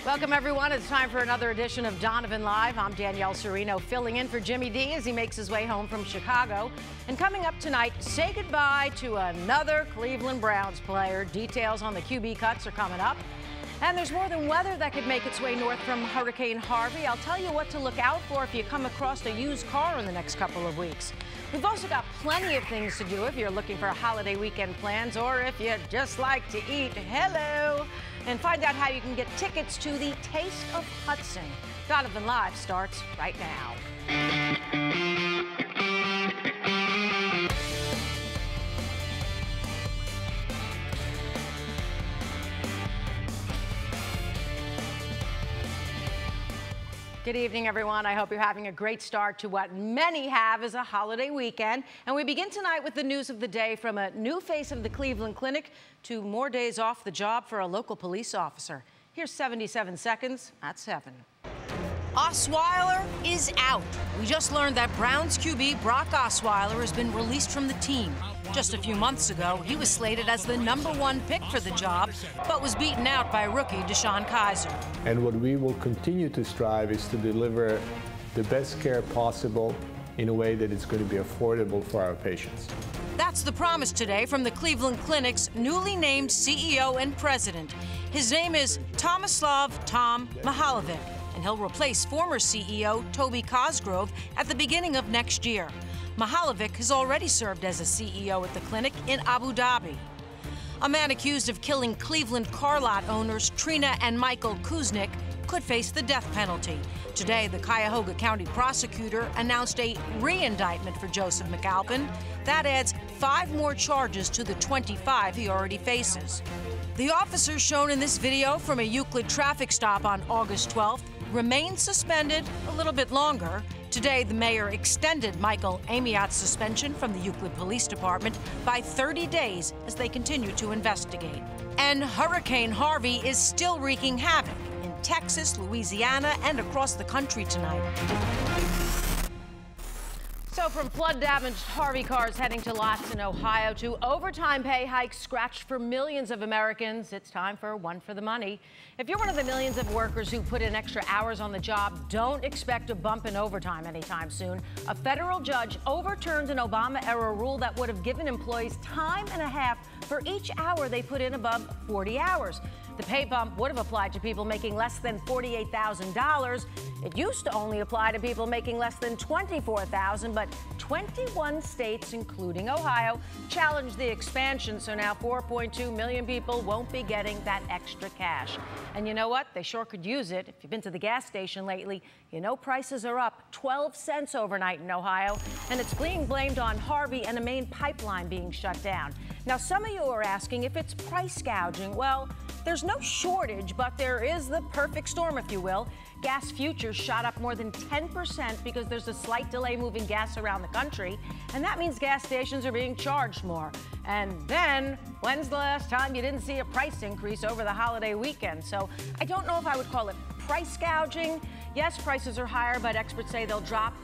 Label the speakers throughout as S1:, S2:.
S1: Welcome, everyone. It's time for another edition of Donovan Live. I'm Danielle Serino, filling in for Jimmy D as he makes his way home from Chicago. And coming up tonight, say goodbye to another Cleveland Browns player. Details on the QB cuts are coming up. And there's more than weather that could make its way north from Hurricane Harvey. I'll tell you what to look out for if you come across a used car in the next couple of weeks. We've also got plenty of things to do if you're looking for holiday weekend plans or if you just like to eat. Hello! And find out how you can get tickets to the Taste of Hudson. Donovan Live starts right now. Good evening, everyone. I hope you're having a great start to what many have as a holiday weekend. And we begin tonight with the news of the day, from a new face of the Cleveland Clinic to more days off the job for a local police officer. Here's 77 seconds at 7. Osweiler is out. We just learned that Browns QB Brock Osweiler has been released from the team. Just a few months ago, he was slated as the #1 pick for the job, but was beaten out by rookie DeShone Kizer.
S2: And what we will continue to strive is to deliver the best care possible in a way that it's going to be affordable for our patients.
S1: That's the promise today from the Cleveland Clinic's newly named CEO and president. His name is Tomislav Tom Mihalovic, and he'll replace former CEO Toby Cosgrove at the beginning of next year. Mihalovic has already served as a CEO at the clinic in Abu Dhabi. A man accused of killing Cleveland car lot owners Trina and Michael Kuznick could face the death penalty. Today, the Cuyahoga County prosecutor announced a re-indictment for Joseph McAlpin. That adds 5 more charges to the 25 he already faces. The officer shown in this video from a Euclid traffic stop on August 12th remains suspended a little bit longer. Today, the mayor extended Michael Amiot's suspension from the Euclid Police Department by 30 days as they continue to investigate. And Hurricane Harvey is still wreaking havoc in Texas, Louisiana, and across the country tonight. So from flood-damaged Harvey cars heading to lots in Ohio to overtime pay hikes scratched for millions of Americans, it's time for one for the money. If you're one of the millions of workers who put in extra hours on the job, don't expect a bump in overtime anytime soon. A federal judge overturned an Obama-era rule that would have given employees time and a half for each hour they put in above 40 hours. The pay bump would have applied to people making less than $48,000. It used to only apply to people making less than $24,000, but 21 states, including Ohio, challenged the expansion, so now 4.2 million people won't be getting that extra cash. And you know what? They sure could use it. If you've been to the gas station lately, you know prices are up 12 cents overnight in Ohio, and it's being blamed on Harvey and a main pipeline being shut down. Now, some of you are asking if it's price gouging. Well, there's no shortage, but there is the perfect storm, if you will. Gas futures shot up more than 10% because there's a slight delay moving gas around the country, and that means gas stations are being charged more. And then, when's the last time you didn't see a price increase over the holiday weekend? So I don't know if I would call it price gouging. Yes, prices are higher, but experts say they'll drop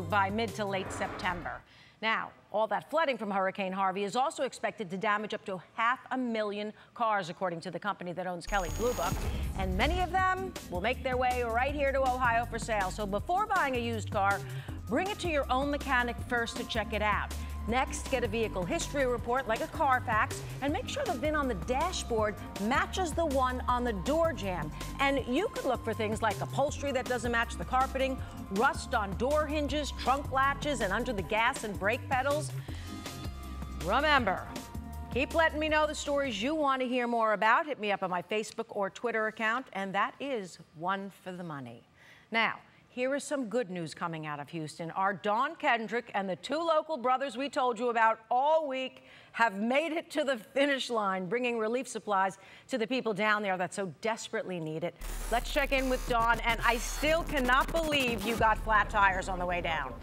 S1: by mid to late September. Now, all that flooding from Hurricane Harvey is also expected to damage up to 500,000 cars, according to the company that owns Kelley Blue Book. And many of them will make their way right here to Ohio for sale. So before buying a used car, bring it to your own mechanic first to check it out. Next, get a vehicle history report like a Carfax and make sure the VIN on the dashboard matches the one on the door jamb. And you could look for things like upholstery that doesn't match the carpeting, rust on door hinges, trunk latches, and under the gas and brake pedals. Remember, keep letting me know the stories you want to hear more about. Hit me up on my Facebook or Twitter account, and that is one for the money. Now, here is some good news coming out of Houston. Our Dawn Kendrick and the 2 local brothers we told you about all week have made it to the finish line, bringing relief supplies to the people down there that so desperately need it. Let's check in with Dawn, and I still cannot believe you got flat tires on the way down.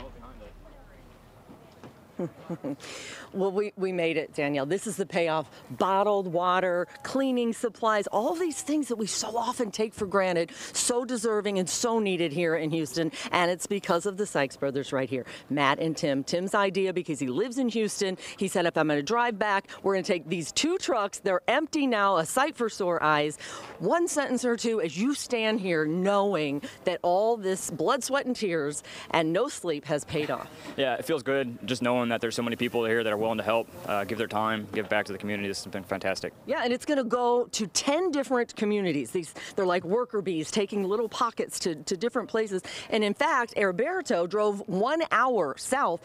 S3: Well, we made it, Danielle. This is the payoff. Bottled water, cleaning supplies, all these things that we so often take for granted, so deserving and so needed here in Houston. And it's because of the Sykes brothers right here, Matt and Tim. Tim's idea, because he lives in Houston, he said, if I'm going to drive back, we're going to take these 2 trucks. They're empty now, a sight for sore eyes. One sentence or two as you stand here knowing that all this blood, sweat, and tears and no sleep has paid off.
S4: Yeah, it feels good just knowing that there's so many people here that are willing to help, give their time, give back to the community. This has been fantastic.
S3: Yeah, and it's going to go to 10 different communities. They're like worker bees taking little pockets to different places. And in fact, Herberto drove 1 hour south.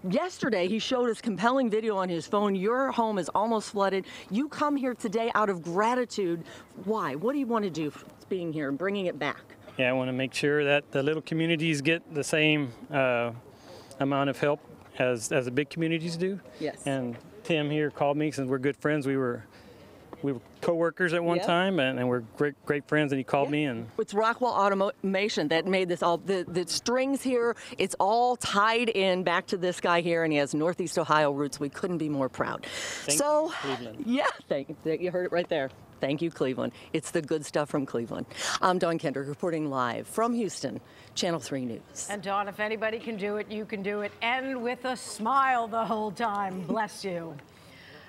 S3: Yesterday, he showed us compelling video on his phone. Your home is almost flooded. You come here today out of gratitude. Why? What do you want to do being here and bringing it back?
S5: Yeah, I want to make sure that the little communities get the same amount of help as the big communities do.
S3: Yes.
S5: And Tim here called me since we're good friends. We were co-workers at one time, and we're great friends. And he called me, and
S3: it's Rockwell Automation that made this all. The strings here, it's all tied in back to this guy here, and he has Northeast Ohio roots. We couldn't be more proud.
S5: Thank you, Cleveland.
S3: Yeah, you heard it right there. Thank you, Cleveland. It's the good stuff from Cleveland. I'm Dawn Kendrick reporting live from Houston, Channel 3 News.
S1: And Dawn, if anybody can do it, you can do it, and with a smile the whole time. Bless you.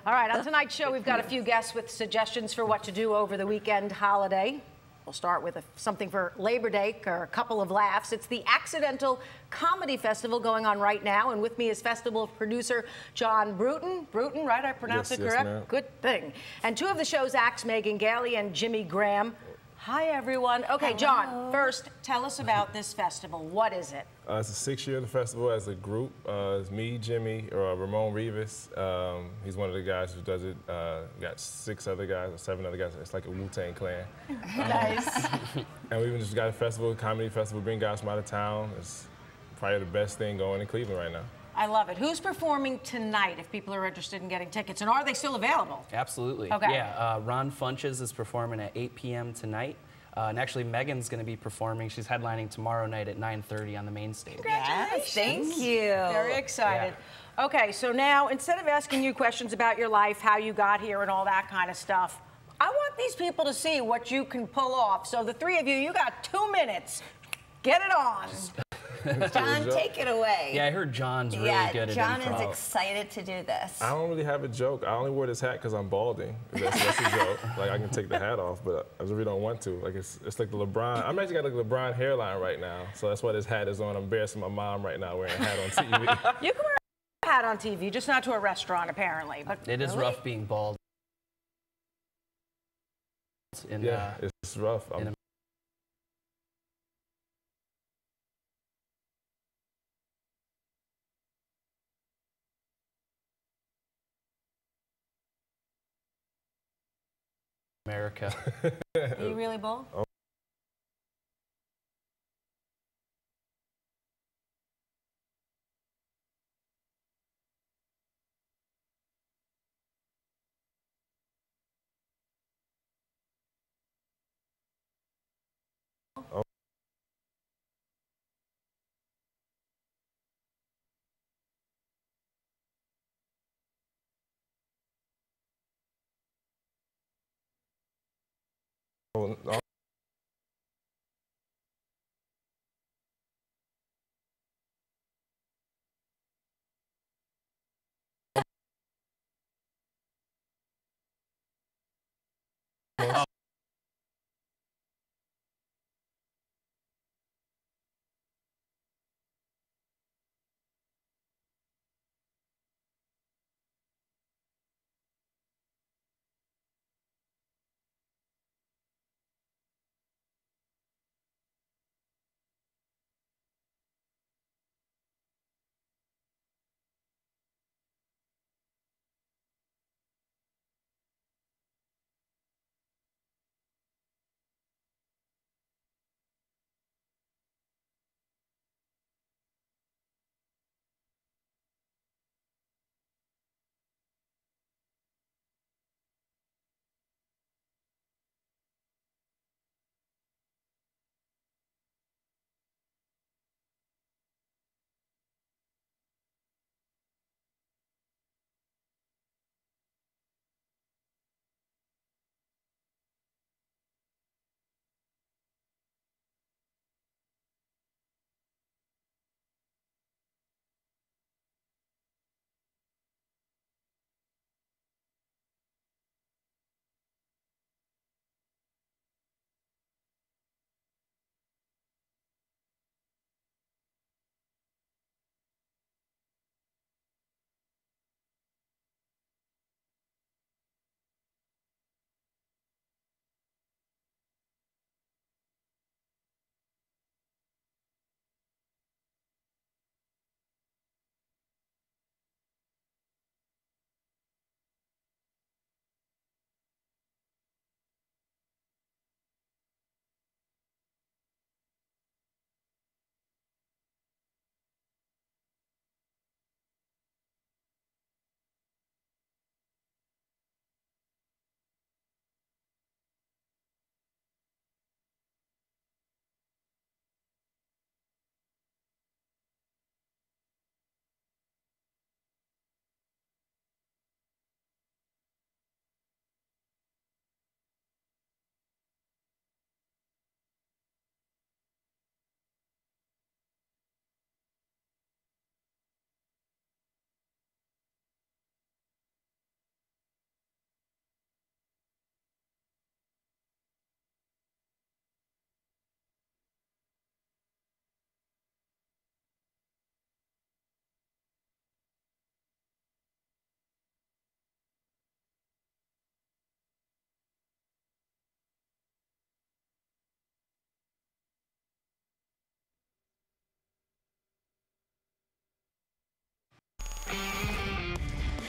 S1: All right, on tonight's show, we've got a few guests with suggestions for what to do over the weekend holiday. We'll start with something for Labor Day, or a couple of laughs. It's the Accidental Comedy Festival going on right now, and with me is festival producer John Bruton. Bruton, right? I pronounced it correct?
S6: Yes,
S1: good thing. And 2 of the show's acts, Megan Gailey and Jimmy Graham. Hi, everyone. Okay,
S7: Hello.
S1: John, first, tell us about this festival. What is it?
S6: It's the 6th year of the festival as a group. It's me, Jimmy, or Ramon Rivas. He's one of the guys who does it. Got 6 other guys or 7 other guys. It's like a Wu-Tang clan.
S1: Nice.
S6: And we even just got a festival, a comedy festival, bring guys from out of town. It's probably the best thing going in Cleveland right now.
S1: I love it. Who's performing tonight if people are interested in getting tickets? And are they still available?
S7: Absolutely.
S1: Okay.
S7: Yeah, Ron Funches is performing at 8 p.m. tonight. And actually, Megan's going to be performing. She's headlining tomorrow night at 9:30 on the main stage.
S1: Congratulations.
S8: Thank you.
S1: Very excited. Yeah. Okay, so now, instead of asking you questions about your life, how you got here, and all that kind of stuff, I want these people to see what you can pull off. So the 3 of you, you got 2 minutes. Get it on.
S8: John, take it away.
S7: Yeah, I heard John's really good at
S8: John
S7: improv.
S8: is excited to do this.
S6: I don't really have a joke. I only wear this hat because I'm balding. That's a joke. Like, I can take the hat off, but I really don't want to. Like, it's like the LeBron. I'm actually got like a LeBron hairline right now, so that's why this hat is on. I'm embarrassing my mom right now wearing a hat on TV.
S1: You can wear a hat on TV, just not to a restaurant, apparently. But
S7: It is rough being bald.
S6: Yeah, it's rough.
S7: America.
S1: Are you really bald?
S6: Oh,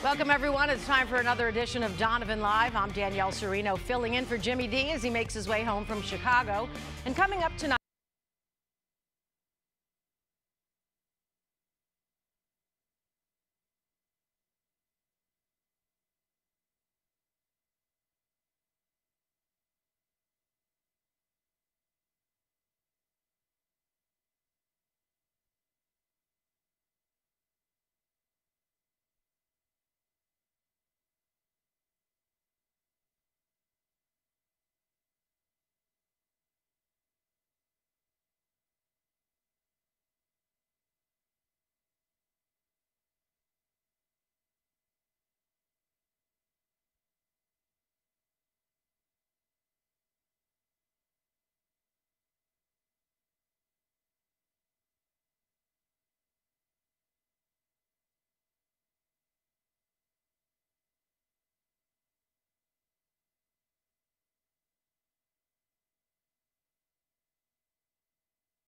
S1: Welcome, everyone. It's time for another edition of Donovan Live. I'm Danielle Serino, filling in for Jimmy D as he makes his way home from Chicago. And coming up tonight,